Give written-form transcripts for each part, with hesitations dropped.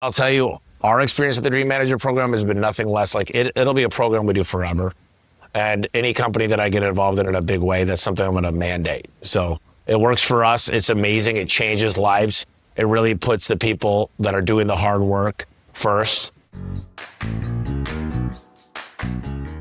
I'll tell you, our experience at the Dream Manager program has been nothing less like it'll be a program we do forever. And any company that I get involved in a big way, that's something I'm going to mandate. So it works for us. It's amazing. It changes lives. It really puts the people that are doing the hard work first.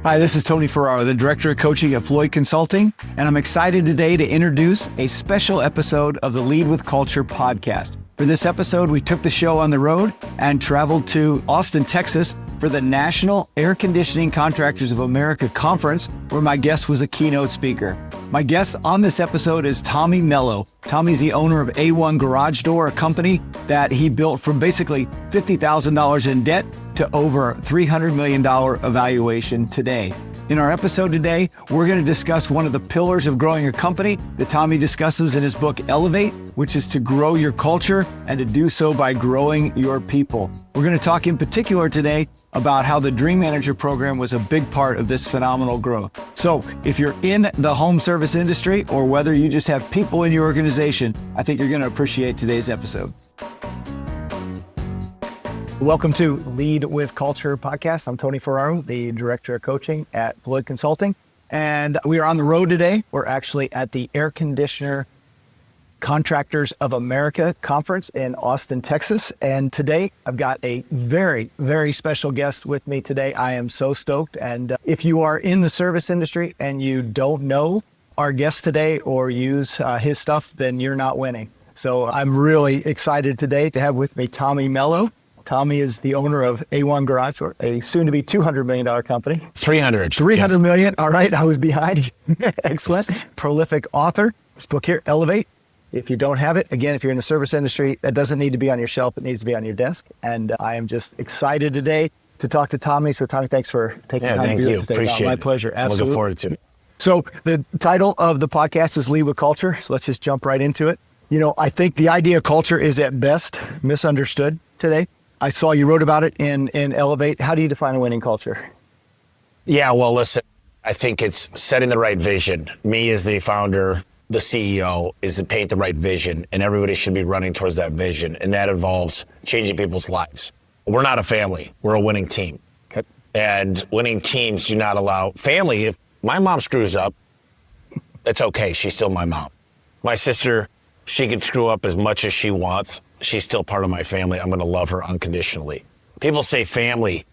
Hi, this is Tony Ferraro, the Director of Coaching at Floyd Consulting, and I'm excited today to introduce a special episode of the Lead with Culture podcast. For this episode, we took the show on the road and traveled to Austin, Texas for the National Air Conditioning Contractors of America Conference, where my guest was a keynote speaker. My guest on this episode is Tommy Mello. Tommy's the owner of A1 Garage Door, a company that he built from basically $50,000 in debt to over $300 million evaluation today. In our episode today, we're going to discuss one of the pillars of growing a company that Tommy discusses in his book, Elevate, which is to grow your culture and to do so by growing your people. We're going to talk in particular today about how the Dream Manager program was a big part of this phenomenal growth. So if you're in the home service industry or whether you just have people in your organization, I think you're going to appreciate today's episode. Welcome to Lead with Culture podcast. I'm Tony Ferraro, the Director of Coaching at Floyd Consulting. And we are on the road today. We're actually at the Air Conditioner Contractors of America Conference in Austin, Texas. And today I've got a very, very special guest with me today. I am so stoked. And if you are in the service industry and you don't know our guest today or use his stuff, then you're not winning. So I'm really excited today to have with me Tommy Mello. Tommy is the owner of A1 Garage Door, a soon-to-be $200 million company. 300. $300 million. All right, I was behind. Excellent. Prolific author. This book here, Elevate. If you don't have it, again, if you're in the service industry, that doesn't need to be on your shelf. It needs to be on your desk. And I am just excited today to talk to Tommy. So, Tommy, thanks for taking time to be with us today. Appreciate it. My pleasure. Absolutely. Looking forward to it. So the title of the podcast is Lead with Culture. So let's just jump right into it. You know, I think the idea of culture is at best misunderstood today. I saw you wrote about it in Elevate. How do you define a winning culture? Yeah, well, listen, I think it's setting the right vision. Me as the founder, the CEO, is to paint the right vision, and everybody should be running towards that vision, and that involves changing people's lives. We're not a family. We're a winning team. Okay. And winning teams do not allow family. If my mom screws up, it's okay. She's still my mom. My sister, she can screw up as much as she wants. She's still part of my family. I'm going to love her unconditionally. People say family,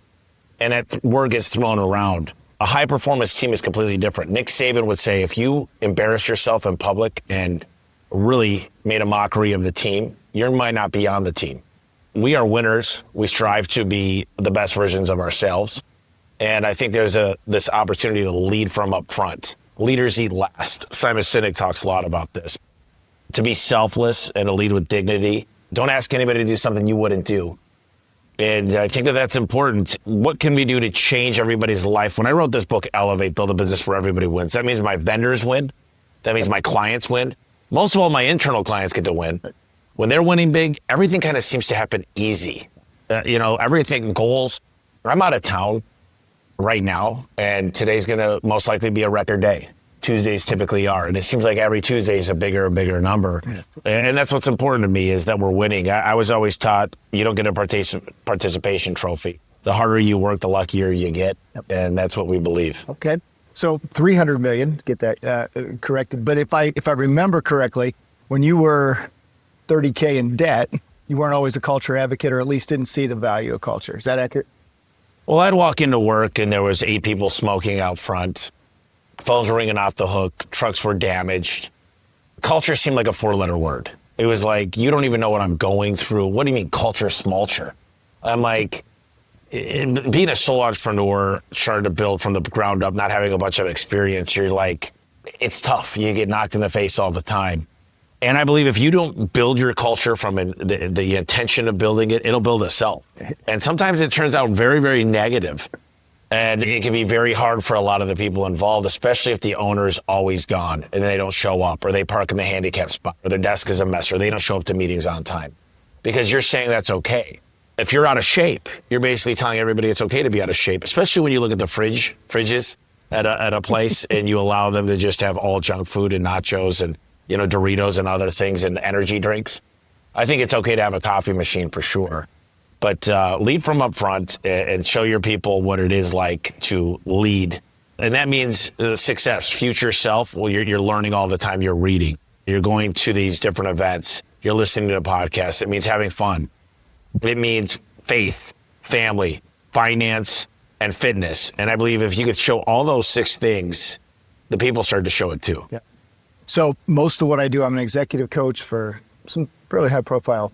and that word gets thrown around. A high-performance team is completely different. Nick Saban would say, if you embarrass yourself in public and really made a mockery of the team, you might not be on the team. We are winners. We strive to be the best versions of ourselves. And I think there's this opportunity to lead from up front. Leaders eat last. Simon Sinek talks a lot about this. To be selfless and to lead with dignity. Don't ask anybody to do something you wouldn't do. And I think that that's important. What can we do to change everybody's life? When I wrote this book, Elevate, Build a Business Where Everybody Wins, that means my vendors win. That means my clients win. Most of all, my internal clients get to win. When they're winning big, everything kind of seems to happen easy. Everything, goals. I'm out of town right now, and today's going to most likely be a record day. Tuesdays typically are, and it seems like every Tuesday is a bigger and bigger number. And that's what's important to me, is that we're winning. I was always taught you don't get a participation trophy. The harder you work, the luckier you get, and that's what we believe. Okay, so 300 million, get that corrected. But if I remember correctly, when you were 30K in debt, you weren't always a culture advocate, or at least didn't see the value of culture. Is that accurate? Well, I'd walk into work and there was 8 people smoking out front. Phones were ringing off the hook. Trucks were damaged. Culture seemed like a 4-letter word. It was like, you don't even know what I'm going through. What do you mean culture, smulture? I'm like, being a sole entrepreneur, trying to build from the ground up, not having a bunch of experience, you're like, it's tough. You get knocked in the face all the time. And I believe if you don't build your culture from the intention of building it, it'll build itself. And sometimes it turns out very, very negative. And it can be very hard for a lot of the people involved, especially if the owner is always gone and they don't show up, or they park in the handicap spot, or their desk is a mess, or they don't show up to meetings on time. Because you're saying that's okay. If you're out of shape, you're basically telling everybody it's okay to be out of shape, especially when you look at the fridges at a place and you allow them to just have all junk food and nachos and Doritos and other things and energy drinks. I think it's okay to have a coffee machine for sure. But lead from up front and show your people what it is like to lead. And that means success, future self. Well, you're learning all the time. You're reading. You're going to these different events. You're listening to podcasts. It means having fun. It means faith, family, finance, and fitness. And I believe if you could show all those 6 things, the people start to show it too. Yeah. So most of what I do, I'm an executive coach for some fairly high profile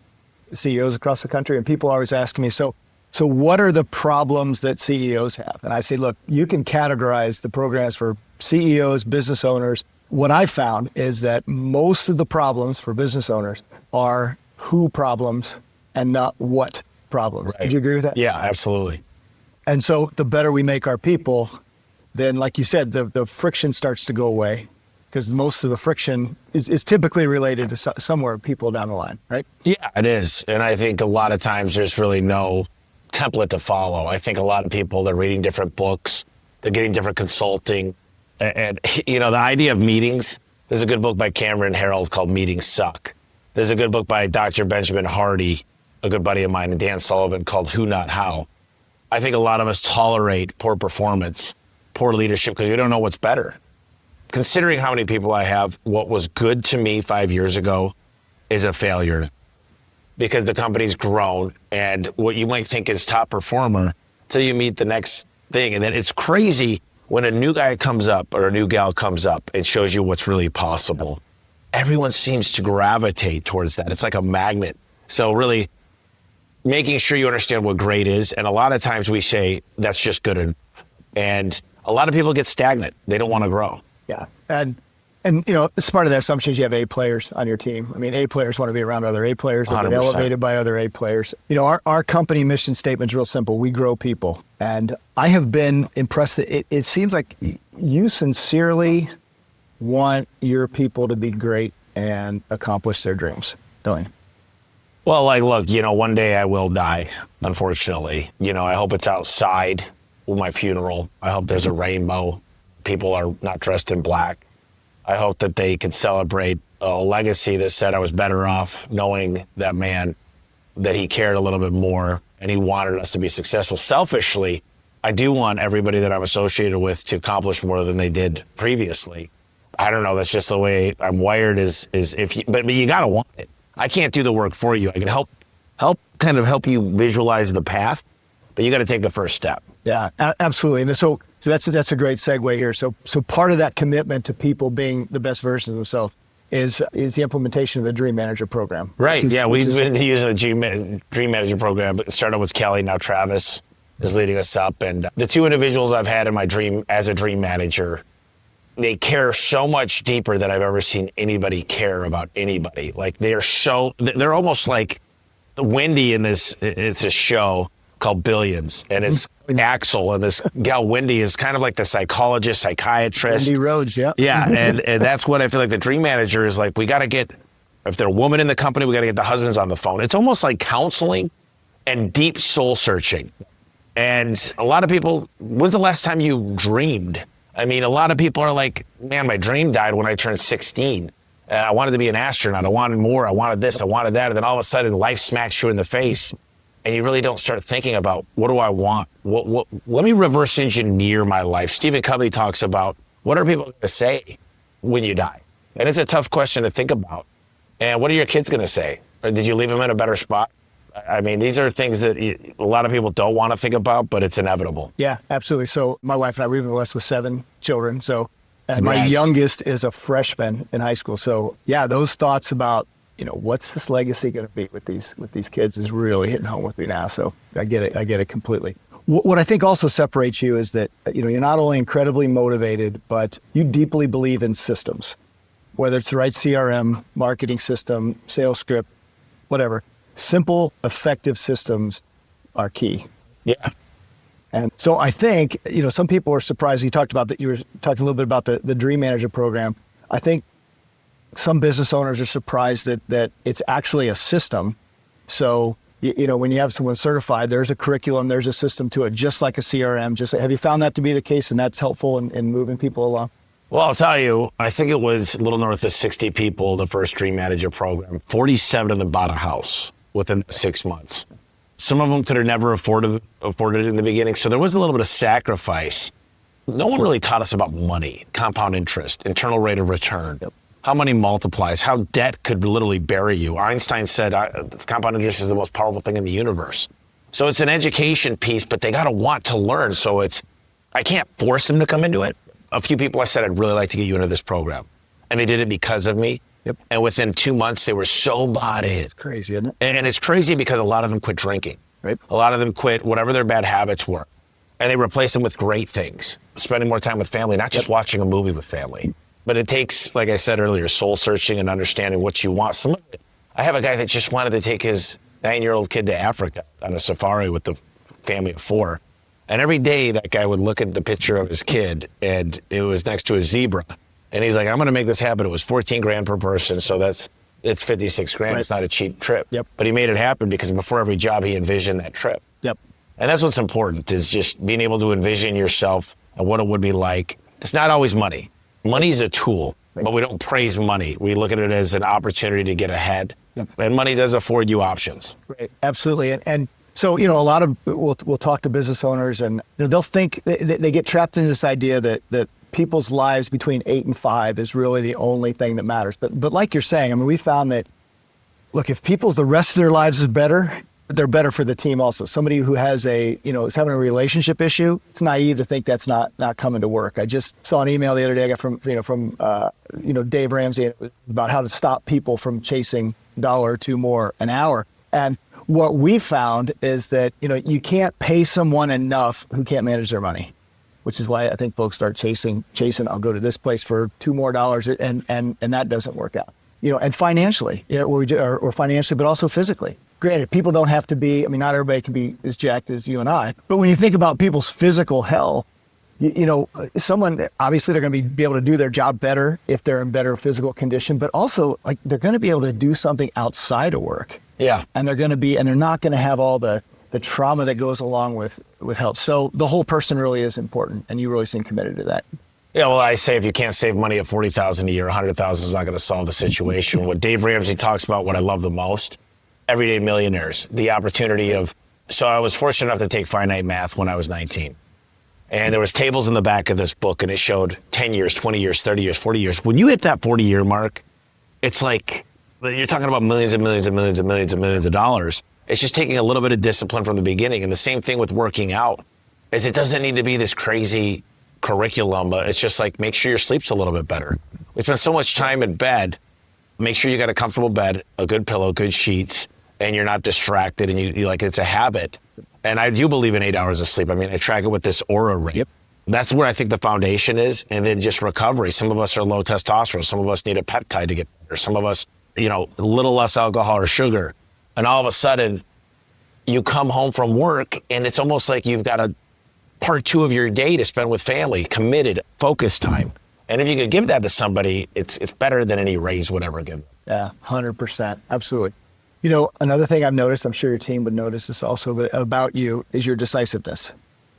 CEOs across the country. And people always ask me, so what are the problems that CEOs have? And I say, look, you can categorize the programs for CEOs, business owners. What I found is that most of the problems for business owners are who problems and not what problems. Right. Would you agree with that? Yeah, absolutely. And so the better we make our people, then like you said, the friction starts to go away, because most of the friction is typically related to somewhere people down the line, right? Yeah, it is. And I think a lot of times there's really no template to follow. I think a lot of people, they're reading different books, they're getting different consulting. And the idea of meetings, there's a good book by Cameron Herold called Meetings Suck. There's a good book by Dr. Benjamin Hardy, a good buddy of mine, and Dan Sullivan, called Who Not How. I think a lot of us tolerate poor performance, poor leadership, because we don't know what's better. Considering how many people I have, what was good to me 5 years ago is a failure, because the company's grown, and what you might think is top performer till you meet the next thing. And then it's crazy when a new guy comes up or a new gal comes up and shows you what's really possible. Everyone seems to gravitate towards that. It's like a magnet. So really making sure you understand what great is. And a lot of times we say that's just good enough. And a lot of people get stagnant. They don't want to grow. Yeah. And it's part of the assumption is you have A players on your team. I mean, A players want to be around other A players. They get 100%. elevated by other A players. Our company mission statement is real simple. We grow people. And I have been impressed that it seems like you sincerely want your people to be great and accomplish their dreams, don't you? Well, look, one day I will die, unfortunately. I hope it's outside with my funeral. I hope there's a rainbow. People are not dressed in black. I hope that they can celebrate a legacy that said I was better off knowing that man, that he cared a little bit more and he wanted us to be successful. Selfishly, I do want everybody that I'm associated with to accomplish more than they did previously. I don't know. That's just the way I'm wired. But you gotta want it. I can't do the work for you. I can help you visualize the path, but you got to take the first step. Yeah, absolutely. And so that's a great segue here. So part of that commitment to people being the best version of themselves is the implementation of the Dream Manager program. Right. We've been using the Dream Manager program. It started with Kelly. Now Travis is leading us up. And the 2 individuals I've had in my dream as a Dream Manager, they care so much deeper than I've ever seen anybody care about anybody. Like they're almost like Wendy in this. It's a show called Billions, and it's Axel, and this gal Wendy is kind of like the psychologist, psychiatrist. Wendy Rhodes, yeah. Yeah, and that's what I feel like the Dream Manager is like. We got to get, if they're a woman in the company, we got to get the husbands on the phone. It's almost like counseling and deep soul searching. And a lot of people, when's the last time you dreamed? I mean, a lot of people are like, man, my dream died when I turned 16. I wanted to be an astronaut. I wanted more. I wanted this. I wanted that. And then all of a sudden, life smacks you in the face. And you really don't start thinking about, what do I want? Let me reverse engineer my life. Stephen Covey talks about, what are people going to say when you die? And it's a tough question to think about. And what are your kids going to say? Or did you leave them in a better spot? I mean, these are things that a lot of people don't want to think about, but it's inevitable. Yeah, absolutely. So my wife and I, we've been blessed with 7 children. So and my Nice. youngest is a freshman in high school. So yeah, those thoughts about, what's this legacy going to be with these kids is really hitting home with me now. So I get it completely. What I think also separates you is that, you're not only incredibly motivated, but you deeply believe in systems, whether it's the right CRM, marketing system, sales script, whatever. Simple, effective systems are key. Yeah. And so I think, some people are surprised. You talked about that. You were talking a little bit about the Dream Manager program. I think some business owners are surprised that it's actually a system. So, when you have someone certified, there's a curriculum, there's a system to it, just like a CRM. Have you found that to be the case, and that's helpful in moving people along? Well, I'll tell you, I think it was a little north of 60 people, the first Dream Manager program. 47 of them bought a house within 6 months. Some of them could have never afforded it in the beginning. So there was a little bit of sacrifice. No one really taught us about money, compound interest, internal rate of return, how money multiplies, how debt could literally bury you. Einstein said compound interest is the most powerful thing in the universe. So it's an education piece, but they got to want to learn. So I can't force them to come into it. A few people I said, I'd really like to get you into this program. And they did it because of me. Yep. And within 2 months, they were so bought in. It's crazy, isn't it? And it's crazy because a lot of them quit drinking. Right. A lot of them quit whatever their bad habits were. And they replace them with great things. Spending more time with family, not just watching a movie with family. But it takes, like I said earlier, soul searching and understanding what you want. I have a guy that just wanted to take his 9-year-old kid to Africa on a safari with the family of 4. And every day that guy would look at the picture of his kid and it was next to a zebra. And he's like, I'm going to make this happen. It was 14 grand per person. So it's 56 grand. Right. It's not a cheap trip. Yep. But he made it happen because before every job, he envisioned that trip. Yep. And that's what's important, is just being able to envision yourself and what it would be like. It's not always money. Money's a tool, but we don't praise money. We look at it as an opportunity to get ahead. Yep. And money does afford you options. Right. Absolutely. And so, a lot of, we'll talk to business owners and they'll think, they get trapped in this idea that people's lives between 8 and 5 is really the only thing that matters. But like you're saying, I mean, we found that, look, if the rest of their lives is better, they're better for the team also. Somebody who has is having a relationship issue, it's naive to think that's not coming to work. I just saw an email the other day I got from Dave Ramsey about how to stop people from chasing $1 or $2 more an hour. And what we found is that, you can't pay someone enough who can't manage their money, which is why I think folks start chasing. I'll go to this place for $2 more, and that doesn't work out. And financially, or financially, but also physically. Granted, people don't have to be, not everybody can be as jacked as you and I, but when you think about people's physical health, someone, obviously they're going to be able to do their job better if they're in better physical condition, but also they're going to be able to do something outside of work. Yeah. And they're not going to have all the trauma that goes along with health. So the whole person really is important, and you really seem committed to that. Yeah, well, I say if you can't save money at $40,000 a year, $100,000 is not going to solve the situation. What Dave Ramsey talks about, what I love the most, everyday millionaires, the opportunity of, so I was fortunate enough to take finite math when I was 19. And there was tables in the back of this book, and it showed 10 years, 20 years, 30 years, 40 years. When you hit that 40-year mark, it's like, you're talking about millions and millions and millions and millions and millions of dollars. It's just taking a little bit of discipline from the beginning. And the same thing with working out, is it doesn't need to be this crazy curriculum, but it's just like, make sure your sleep's a little bit better. We spend so much time in bed. Make sure you got a comfortable bed, a good pillow, good sheets, and you're not distracted, and you it's a habit. And I do believe in 8 hours of sleep. I track it with this Aura rate. Yep. That's where I think the foundation is. And then just recovery. Some of us are low testosterone. Some of us need a peptide to get better. Some of us, a little less alcohol or sugar. And all of a sudden, you come home from work, and it's almost like you've got a part 2 of your day to spend with family, committed, focused time. And if you could give that to somebody, it's better than any raise would ever give. Yeah, 100%. Absolutely. Another thing I've noticed, I'm sure your team would notice this also, but about you is your decisiveness.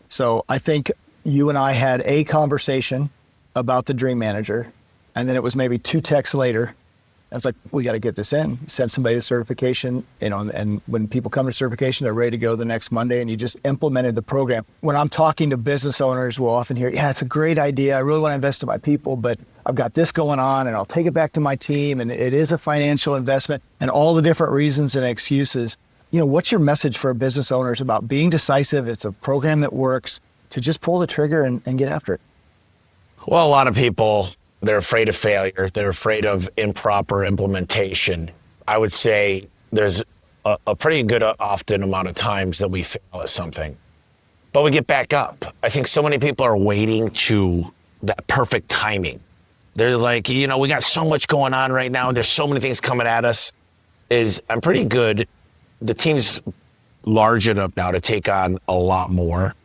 So I think you and I had a conversation about the Dream Manager, and then it was maybe 2 texts later. I was like, we got to get this in. Send somebody to certification, and when people come to certification, they're ready to go the next Monday, and you just implemented the program. When I'm talking to business owners, we'll often hear, yeah, it's a great idea. I really want to invest in my people, but I've got this going on, and I'll take it back to my team, and it is a financial investment, and all the different reasons and excuses. What's your message for business owners about being decisive? It's a program that works, to just pull the trigger and get after it. Well, a lot of people, they're afraid of failure. They're afraid of improper implementation. I would say there's a pretty good often amount of times that we fail at something, but we get back up. I think so many people are waiting to that perfect timing. They're like, we got so much going on right now. There's so many things coming at us. I'm pretty good. The team's large enough now to take on a lot more.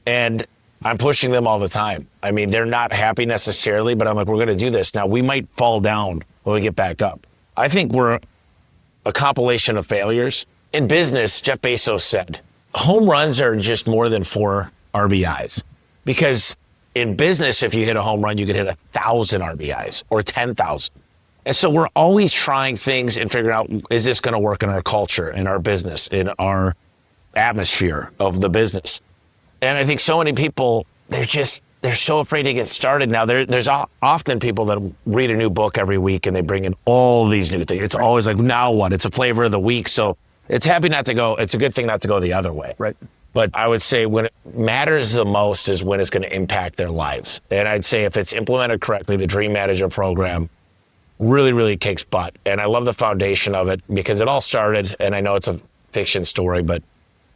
And I'm pushing them all the time. They're not happy necessarily, but I'm like, we're going to do this. Now, we might fall down when we get back up. I think we're a compilation of failures. In business, Jeff Bezos said, home runs are just more than 4 RBIs. Because in business, if you hit a home run, you could hit 1,000 RBIs or 10,000. And so we're always trying things and figuring out, is this going to work in our culture, in our business, in our atmosphere of the business. And I think so many people, they're so afraid to get started now. There's often people that read a new book every week and they bring in all these new things. It's always like, now what? It's a flavor of the week. So it's a good thing not to go the other way. Right. But I would say when it matters the most is when it's going to impact their lives. And I'd say if it's implemented correctly, the Dream Manager program really, really kicks butt. And I love the foundation of it because it all started, and I know it's a fiction story, but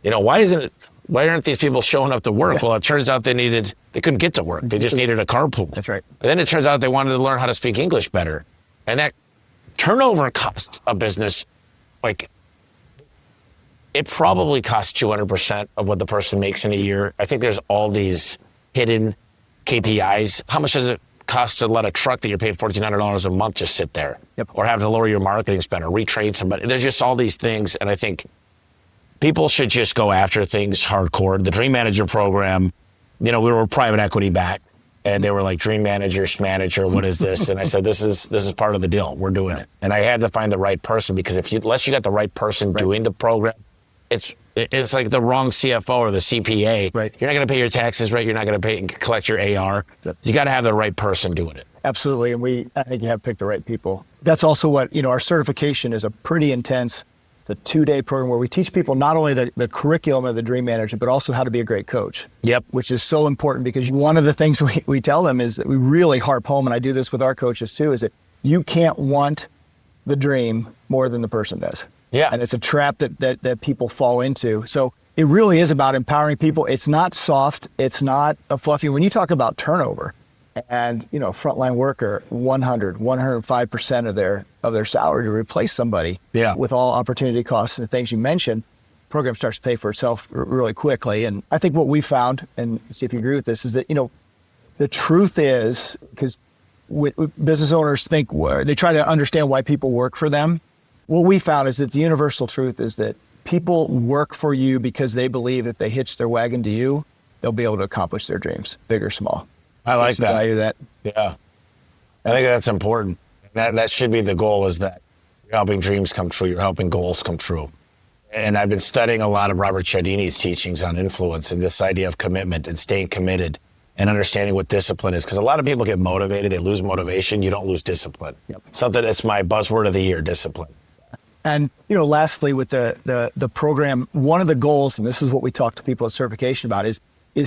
why aren't these people showing up to work? Yeah. Well, it turns out they couldn't get to work. They just needed a carpool. That's right. And then it turns out they wanted to learn how to speak English better. And that turnover costs a business, it probably costs 200% of what the person makes in a year. I think there's all these hidden KPIs. How much does it cost to let a truck that you're paying $1,400 a month just sit there? Yep. Or have to lower your marketing spend or retrain somebody? There's just all these things. And I think people should just go after things hardcore. The Dream Manager program, we were private equity backed, and they were like, Dream Manager, Schmanager, what is this? And I said, this is part of the deal. We're doing it. And I had to find the right person because unless you got the right person doing the program, it's like the wrong CFO or the CPA. Right. You're not going to pay your taxes right. You're not going to collect your AR. Yep. You got to have the right person doing it. Absolutely. And I think you have picked the right people. That's also what, our certification is a pretty intense, it's a 2-day program where we teach people not only the curriculum of the Dream Manager, but also how to be a great coach. Yep. Which is so important because one of the things we tell them is that we really harp home, and I do this with our coaches too, is that you can't want the dream more than the person does. Yeah. And it's a trap that people fall into. So it really is about empowering people. It's not soft. It's not a fluffy. When you talk about turnover and, frontline worker, 105% of their salary to replace somebody with all opportunity costs and the things you mentioned, the program starts to pay for itself really quickly. And I think what we found, and see if you agree with this, is that, the truth is, because business owners think, they try to understand why people work for them. What we found is that the universal truth is that people work for you because they believe if they hitch their wagon to you, they'll be able to accomplish their dreams, big or small. I like that. Value that. Yeah. I think that's important. That should be the goal, is that you're helping dreams come true. You're helping goals come true. And I've been studying a lot of Robert Cialdini's teachings on influence and this idea of commitment and staying committed and understanding what discipline is. Because a lot of people get motivated. They lose motivation. You don't lose discipline. Yep. Something that's my buzzword of the year, discipline. And, lastly, with the program, one of the goals, and this is what we talk to people at certification about, is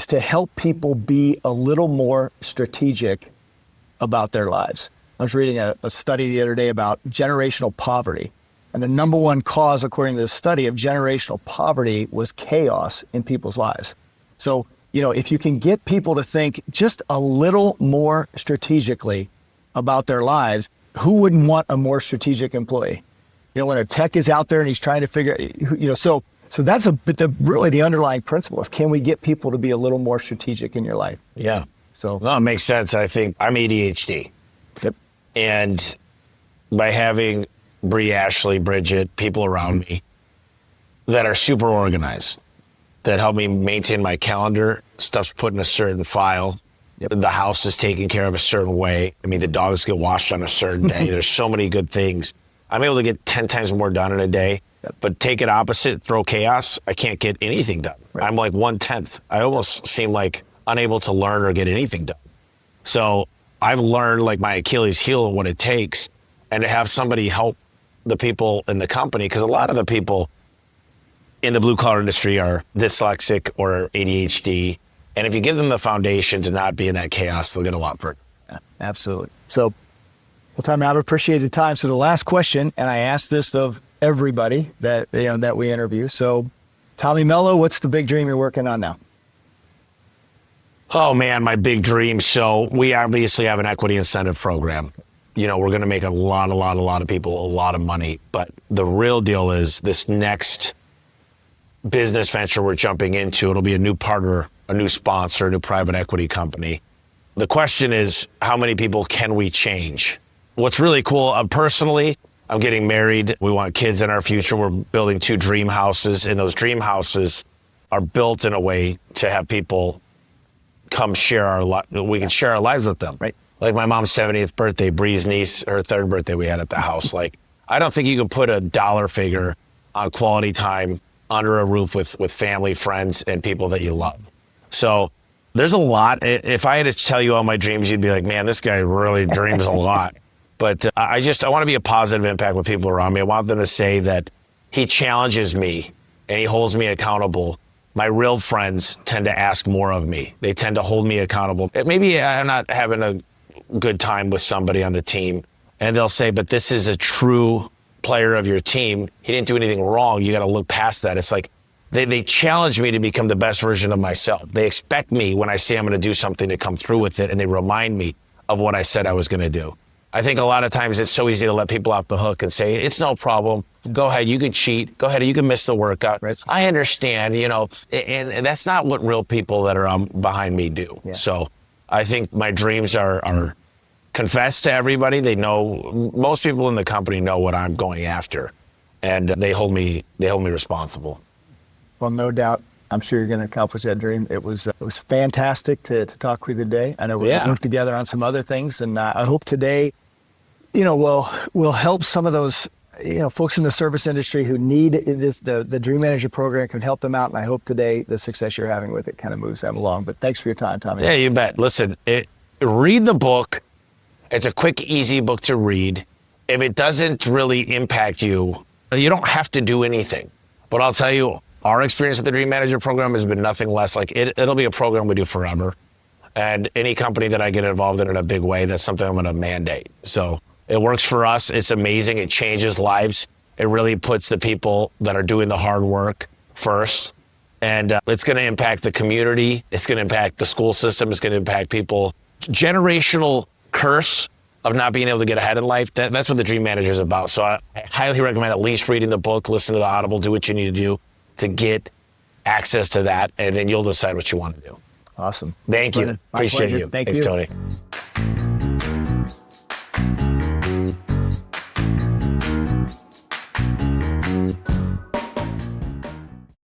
to help people be a little more strategic about their lives. I was reading a study the other day about generational poverty. And the number one cause, according to the study, of generational poverty was chaos in people's lives. So, if you can get people to think just a little more strategically about their lives, who wouldn't want a more strategic employee? When a tech is out there and he's trying to figure, so that's really the underlying principle is, can we get people to be a little more strategic in your life? Yeah. So it makes sense. I think I'm ADHD. Yep. And by having Bree, Ashley, Bridget, people around me that are super organized, that help me maintain my calendar, stuff's put in a certain file. Yep. The house is taken care of a certain way. The dogs get washed on a certain day. There's so many good things. I'm able to get 10 times more done in a day, but take it opposite, throw chaos, I can't get anything done. Right. I'm like 1/10. I almost seem like unable to learn or get anything done. So I've learned my Achilles heel and what it takes, and to have somebody help the people in the company, because a lot of the people in the blue collar industry are dyslexic or ADHD. And if you give them the foundation to not be in that chaos, they'll get a lot further. Yeah, absolutely. So, well, time out. Appreciated time. So the last question, and I asked this of everybody that we interview. So, Tommy Mello, what's the big dream you're working on now? Oh man, my big dream. So we obviously have an equity incentive program. We're going to make a lot of people a lot of money. But the real deal is this next business venture we're jumping into. It'll be a new partner, a new sponsor, a new private equity company. The question is, how many people can we change? What's really cool, personally, I'm getting married. We want kids in our future. We're building 2 dream houses, and those dream houses are built in a way to have people come share we can share our lives with them. Right. Like my mom's 70th birthday, Bree's niece, her 3rd birthday we had at the house. I don't think you can put a dollar figure on quality time under a roof with family, friends, and people that you love. So there's a lot. If I had to tell you all my dreams, you'd be like, man, this guy really dreams a lot. But I want to be a positive impact with people around me. I want them to say that he challenges me and he holds me accountable. My real friends tend to ask more of me. They tend to hold me accountable. Maybe I'm not having a good time with somebody on the team, and they'll say, but this is a true player of your team. He didn't do anything wrong. You got to look past that. It's like they challenge me to become the best version of myself. They expect me when I say I'm going to do something to come through with it, and they remind me of what I said I was going to do. I think a lot of times it's so easy to let people off the hook and say, it's no problem. Go ahead, you can cheat. Go ahead, you can miss the workout. Right. I understand, and that's not what real people that are behind me do. Yeah. So I think my dreams are confessed to everybody. They know, most people in the company know what I'm going after, and they hold me responsible. Well, no doubt. I'm sure you're going to accomplish that dream. It was fantastic to talk with you today. I know we're going to work together on some other things, and I hope today, we'll help some of those, folks in the service industry who need this. The Dream Manager program can help them out, and I hope today the success you're having with it kind of moves them along. But thanks for your time, Tommy. Yeah, you bet. Listen, read the book. It's a quick, easy book to read. If it doesn't really impact you, you don't have to do anything. But I'll tell you, our experience at the Dream Manager program has been nothing less. Like it'll be a program we do forever. And any company that I get involved in a big way, that's something I'm going to mandate. So it works for us. It's amazing. It changes lives. It really puts the people that are doing the hard work first. And it's going to impact the community. It's going to impact the school system. It's going to impact people. Generational curse of not being able to get ahead in life, that's what the Dream Manager is about. So I highly recommend at least reading the book, listen to the Audible, do what you need to do to get access to that, and then you'll decide what you want to do. Awesome. Thank you. Appreciate you. Thanks, Tony.